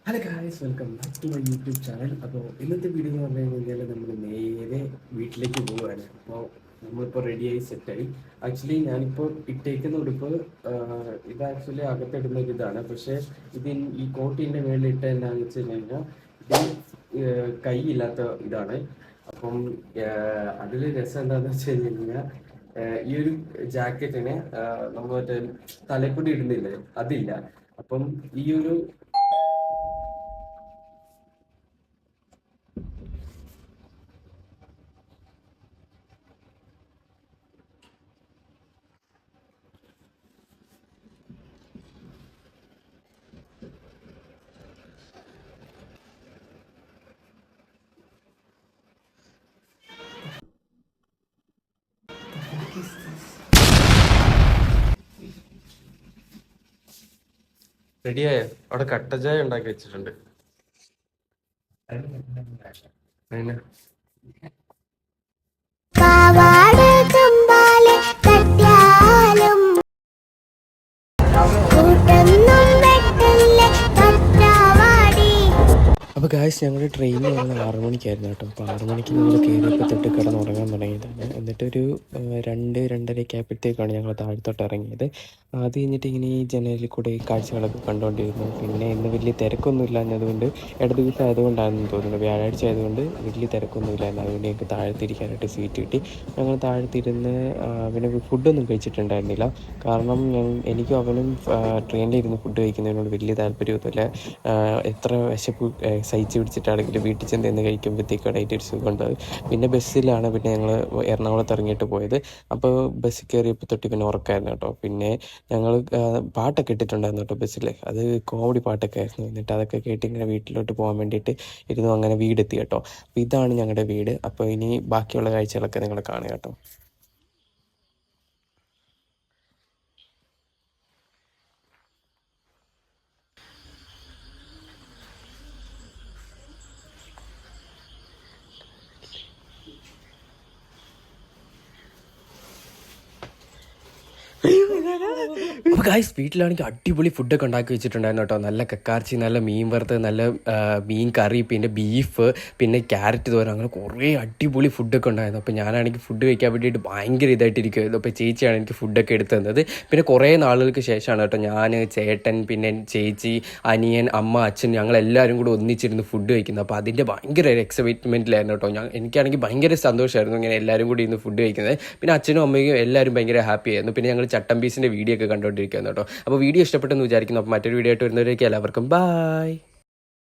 Hello guys, welcome back to my YouTube channel. അപ്പോൾ ഇന്നത്തെ video എന്ന് പറഞ്ഞു കഴിഞ്ഞാൽ നമ്മൾ നേരെ വീട്ടിലേക്ക് പോവുകയാണ്. അപ്പോൾ നമ്മളിപ്പോൾ റെഡിയായി സെറ്റായി. ആക്ച്വലി ഞാനിപ്പോൾ ഇട്ടേക്കുന്ന ഉടുപ്പ് ഇത് ആക്ച്വലി അകത്തിടുന്ന ഒരു ഇതാണ്. പക്ഷേ ഇത് ഈ കോട്ടിൻ്റെ മേളിൽ ഇട്ട എന്താണെന്ന് വെച്ച് കഴിഞ്ഞാൽ ഇത് കൈയില്ലാത്ത ഇതാണ്. അപ്പം അതിൽ രസം എന്താണെന്ന് വെച്ച് കഴിഞ്ഞാൽ ഈ ഒരു ജാക്കറ്റിന് നമ്മൾ മറ്റേ തലപ്പൊടി ഇടുന്നില്ലേ, അതില്ല. അപ്പം ഈ ഒരു റെഡിയായ അവിടെ കട്ടച്ചായ ഉണ്ടാക്കി വെച്ചിട്ടുണ്ട്. അതിന് അപ്പോൾ ഗായ്സ്, ഞങ്ങളുടെ ട്രെയിൻ വന്നത് 6 മണിക്കായിരുന്നു കേട്ടോ. അപ്പോൾ 6 മണിക്ക് ഞങ്ങൾ കയറിയപ്പോൾ തൊട്ട് കിടന്നുറങ്ങാൻ തുടങ്ങിയതാണ്. എന്നിട്ടൊരു 2-2:30 ആയപ്പോഴത്തേക്കാണ് ഞങ്ങൾ താഴത്തോട്ട് ഇറങ്ങിയത്. അത് കഴിഞ്ഞിട്ട് ഇങ്ങനെ ഈ ജനലിൽ കൂടെ ഈ കാഴ്ചകളൊക്കെ കണ്ടുകൊണ്ടിരുന്നു. പിന്നെ ഇന്ന് വലിയ തിരക്കൊന്നും ഇല്ലാഞ്ഞതുകൊണ്ട്, ഇടത് ദിവസം ആയതുകൊണ്ടാണെന്ന് തോന്നുന്നു, വ്യാഴാഴ്ച ആയതുകൊണ്ട് വലിയ തിരക്കൊന്നും ഇല്ലായിരുന്നു. അതുകൊണ്ട് ഞങ്ങൾക്ക് താഴത്തിരിക്കാനായിട്ട് സീറ്റ് കിട്ടി. ഞങ്ങൾ താഴത്തിരുന്ന് പിന്നെ ഫുഡൊന്നും കഴിച്ചിട്ടുണ്ടായിരുന്നില്ല. കാരണം എനിക്കും അവനും ട്രെയിനിലിരുന്ന് ഫുഡ് കഴിക്കുന്നതിനോട് വലിയ താല്പര്യമൊന്നുമില്ല. എത്ര വിശപ്പ് സഹിച്ച് പിടിച്ചിട്ടാണെങ്കിലും വീട്ടിൽ ചെന്ന് എന്ന് കഴിക്കുമ്പോഴത്തേക്കാണ് അതിൻ്റെ ഒരു സുഖം ഉണ്ടാകും. പിന്നെ ബസ്സിലാണ് പിന്നെ ഞങ്ങൾ എറണാകുളത്ത് ഇറങ്ങിയിട്ട് പോയത്. അപ്പോൾ ബസ്സിൽ കയറിയപ്പോൾ തൊട്ട് പിന്നെ ഉറക്കമായിരുന്നു കേട്ടോ. പിന്നെ ഞങ്ങൾ പാട്ടൊക്കെ ഇട്ടിട്ടുണ്ടായിരുന്നു കേട്ടോ ബസ്സിൽ. അത് കോമഡി പാട്ടൊക്കെ ആയിരുന്നു. എന്നിട്ട് അതൊക്കെ കേട്ട് ഇങ്ങനെ വീട്ടിലോട്ട് പോകാൻ വേണ്ടിയിട്ട് ഇരുന്നു. അങ്ങനെ വീടെത്തി കേട്ടോ. അപ്പോൾ ഇതാണ് ഞങ്ങളുടെ വീട്. അപ്പോൾ ഇനി ബാക്കിയുള്ള കാഴ്ചകളൊക്കെ നിങ്ങൾ കാണുക കേട്ടോ. അപ്പോൾ ഗായ്സ്, വീട്ടിലാണെങ്കിൽ അടിപൊളി ഫുഡൊക്കെ ഉണ്ടാക്കി വെച്ചിട്ടുണ്ടായിരുന്നു കേട്ടോ. നല്ല കക്കാർച്ചി, നല്ല മീൻ വറുത്ത്, നല്ല മീൻ കറി, പിന്നെ ബീഫ്, പിന്നെ ക്യാരറ്റ് തോരൻ, അങ്ങനെ കുറേ അടിപൊളി ഫുഡൊക്കെ ഉണ്ടായിരുന്നു. അപ്പോൾ ഞാനാണെങ്കിൽ ഫുഡ് കഴിക്കാൻ വേണ്ടിയിട്ട് ഭയങ്കര ഇതായിട്ടിരിക്കുമായിരുന്നു. അപ്പോൾ ചേച്ചിയാണ് എനിക്ക് ഫുഡൊക്കെ എടുത്തു തന്നത്. പിന്നെ കുറേ നാളുകൾക്ക് ശേഷമാണ് കേട്ടോ ഞാൻ, ചേട്ടൻ, പിന്നെ ചേച്ചി, അനിയൻ, അമ്മ, അച്ഛൻ, ഞങ്ങളെല്ലാവരും കൂടെ ഒന്നിച്ചിരുന്ന് ഫുഡ് കഴിക്കുന്നത്. അപ്പോൾ അതിൻ്റെ ഭയങ്കര ഒരു എക്സൈറ്റ്മെൻറ്റിലായിരുന്നു കേട്ടോ. എനിക്കാണെങ്കിൽ ഭയങ്കര സന്തോഷമായിരുന്നു ഇങ്ങനെ എല്ലാവരും കൂടി ഇന്ന് ഫുഡ് കഴിക്കുന്നത്. പിന്നെ അച്ഛനും അമ്മയും എല്ലാവരും ഭയങ്കര ഹാപ്പി ആയിരുന്നു. പിന്നെ ഞങ്ങൾ ചട്ടമ്പീസിൻ്റെ വീഡിയോ ഒക്കെ കണ്ടുകൊണ്ടിരിക്കുകയാണ് കേട്ടോ. അപ്പോൾ വീഡിയോ ഇഷ്ടപ്പെട്ടെന്ന് വിചാരിക്കുന്നു. അപ്പോൾ മറ്റൊരു വീഡിയോ ആയിട്ട് വരുന്നവരേക്കും എല്ലാവർക്കും ബൈ.